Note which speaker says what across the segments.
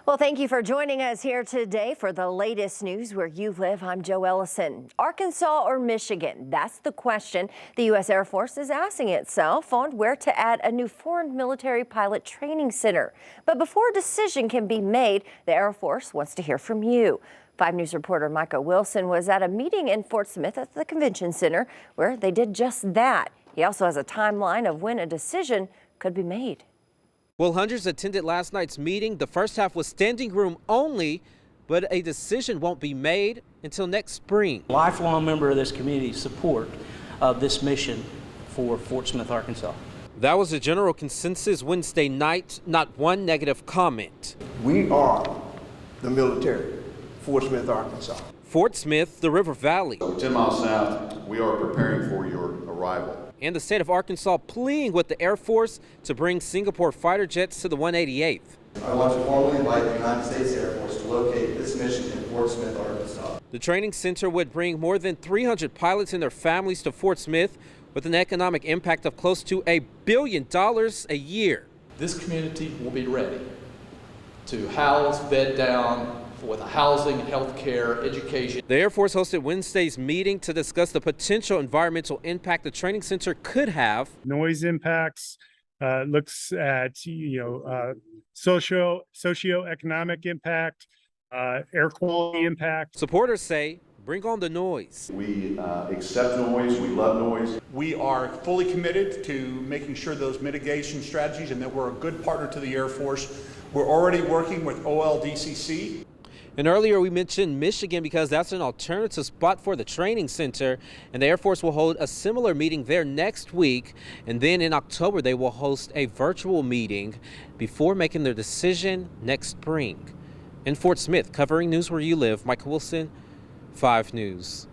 Speaker 1: Well, thank you for joining us here today for the latest news where you live. I'm Joe Ellison. Arkansas or Michigan? That's the question the U.S. Air Force is asking itself on where to add a new foreign military pilot training center. But before a decision can be made, the Air Force wants to hear from you. 5 News reporter Micah Wilson was at a meeting in Fort Smith at the Convention Center where they did just that. He also has a timeline of when a decision could be made.
Speaker 2: Well, hundreds attended last night's meeting. The first half was standing room only, but a decision won't be made until next spring.
Speaker 3: Lifelong member of this community support of this mission for Fort Smith, Arkansas.
Speaker 2: That was the general consensus Wednesday night. Not one negative comment.
Speaker 4: We are the military, Fort Smith, Arkansas.
Speaker 2: Fort Smith, the River Valley.
Speaker 5: So 10 miles south, we are preparing for your arrival.
Speaker 2: And the state of Arkansas pleading with the Air Force to bring Singapore fighter jets to the 188th.
Speaker 6: I want to formally invite the United States Air Force to locate this mission in Fort Smith, Arkansas.
Speaker 2: The training center would bring more than 300 pilots and their families to Fort Smith with an economic impact of close to $1 billion a year.
Speaker 7: This community will be ready to house, bed down, with housing, health care, education.
Speaker 2: The Air Force hosted Wednesday's meeting to discuss the potential environmental impact the training center could have.
Speaker 8: Noise impacts, looks at socio-economic impact, air quality impact.
Speaker 2: Supporters say, bring on the noise.
Speaker 5: We accept noise, we love noise.
Speaker 9: We are fully committed to making sure those mitigation strategies and that we're a good partner to the Air Force. We're already working with OLDCC.
Speaker 2: And earlier we mentioned Michigan because that's an alternative spot for the training center, and the Air Force will hold a similar meeting there next week, and then in October they will host a virtual meeting before making their decision next spring. In Fort Smith, covering news where you live, Micah Wilson, 5 News.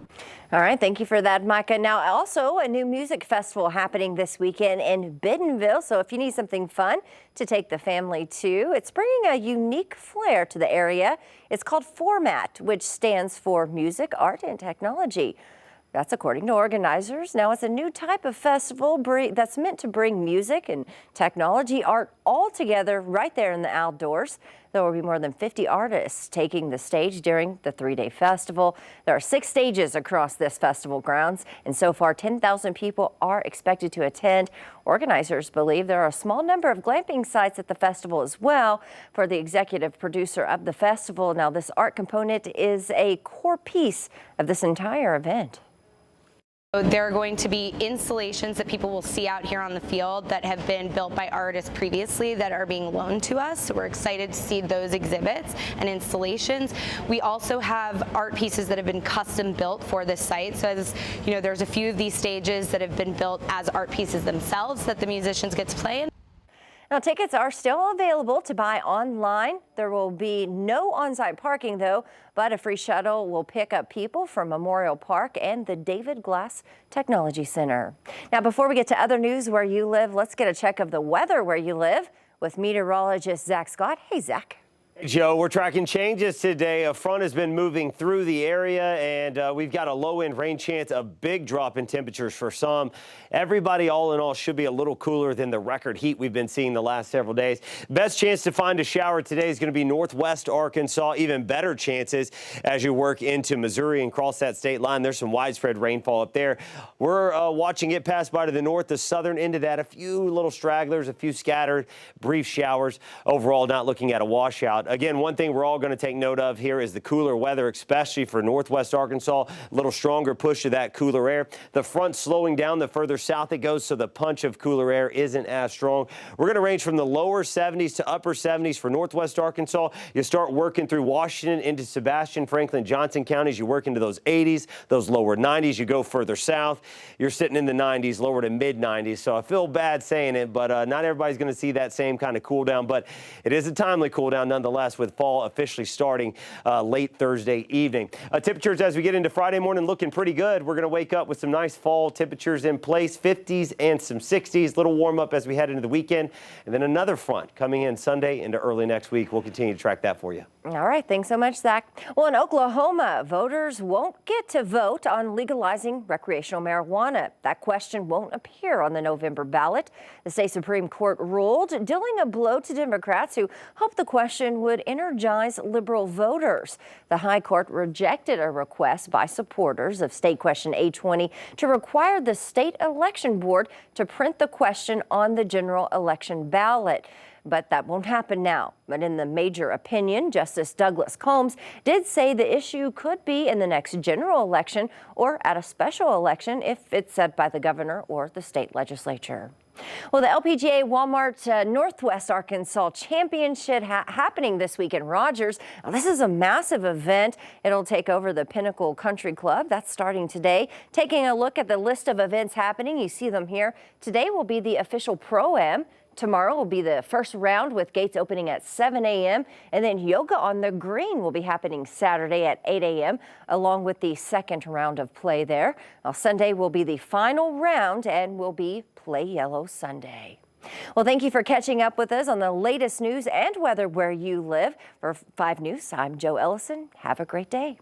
Speaker 1: All right, thank you for that, Micah. Now, also a new music festival happening this weekend in Bentonville. So if you need something fun to take the family to, it's bringing a unique flair to the area. It's called Format, which stands for Music, Art, and Technology. That's according to organizers. Now, it's a new type of festival that's meant to bring music and technology art all together right there in the outdoors. There will be more than 50 artists taking the stage during the 3-day festival. There are 6 stages across this festival grounds, and so far 10,000 people are expected to attend. Organizers believe there are a small number of glamping sites at the festival as well. For the executive producer of the festival, now this art component is a core piece of this entire event.
Speaker 10: There are going to be installations that people will see out here on the field that have been built by artists previously that are being loaned to us. So we're excited to see those exhibits and installations. We also have art pieces that have been custom built for this site. So as you know, there's a few of these stages that have been built as art pieces themselves that the musicians get to play in.
Speaker 1: Now, tickets are still available to buy online. There will be no on-site parking, though, but a free shuttle will pick up people from Memorial Park and the David Glass Technology Center. Now, before we get to other news where you live, let's get a check of the weather where you live with meteorologist Zach Scott. Hey, Zach.
Speaker 11: Joe, we're tracking changes today. A front has been moving through the area, and we've got a low-end rain chance, a big drop in temperatures for some. Everybody, all in all, should be a little cooler than the record heat we've been seeing the last several days. Best chance to find a shower today is going to be northwest Arkansas. Even better chances as you work into Missouri and cross that state line. There's some widespread rainfall up there. We're watching it pass by to the north, the southern end of that. A few little stragglers, a few scattered brief showers. Overall, not looking at a washout. Again, one thing we're all going to take note of here is the cooler weather, especially for northwest Arkansas. A little stronger push of that cooler air. The front slowing down the further south it goes, so the punch of cooler air isn't as strong. We're going to range from the lower 70s to upper 70s for northwest Arkansas. You start working through Washington into Sebastian, Franklin, Johnson counties. You work into those 80s, those lower 90s. You go further south, you're sitting in the 90s, lower to mid 90s. So I feel bad saying it, but not everybody's going to see that same kind of cool down. But it is a timely cool down nonetheless, with fall officially starting late Thursday evening. Temperatures as we get into Friday morning looking pretty good. We're going to wake up with some nice fall temperatures in place, 50s and some 60s. Little warm up as we head into the weekend, and then another front coming in Sunday into early next week. We'll continue to track that for you.
Speaker 1: All right, thanks so much, Zach. Well, in Oklahoma, voters won't get to vote on legalizing recreational marijuana. That question won't appear on the November ballot. The state Supreme Court ruled, dealing a blow to Democrats who hoped the question would energize liberal voters. The High Court rejected a request by supporters of State Question 820 to require the state election board to print the question on the general election ballot. But that won't happen now. But in the major opinion, Justice Douglas Combs did say the issue could be in the next general election or at a special election if it's set by the governor or the state legislature. Well, the LPGA Walmart Northwest Arkansas Championship happening this week in Rogers. Now, this is a massive event. It'll take over the Pinnacle Country Club. That's starting today. Taking a look at the list of events happening, you see them here. Today will be the official Pro-Am. Tomorrow will be the first round with gates opening at 7 a.m. and then yoga on the green will be happening Saturday at 8 a.m. along with the second round of play there. Now, Sunday will be the final round and will be Play Yellow Sunday. Well, thank you for catching up with us on the latest news and weather where you live. For 5 News, I'm Joe Ellison. Have a great day.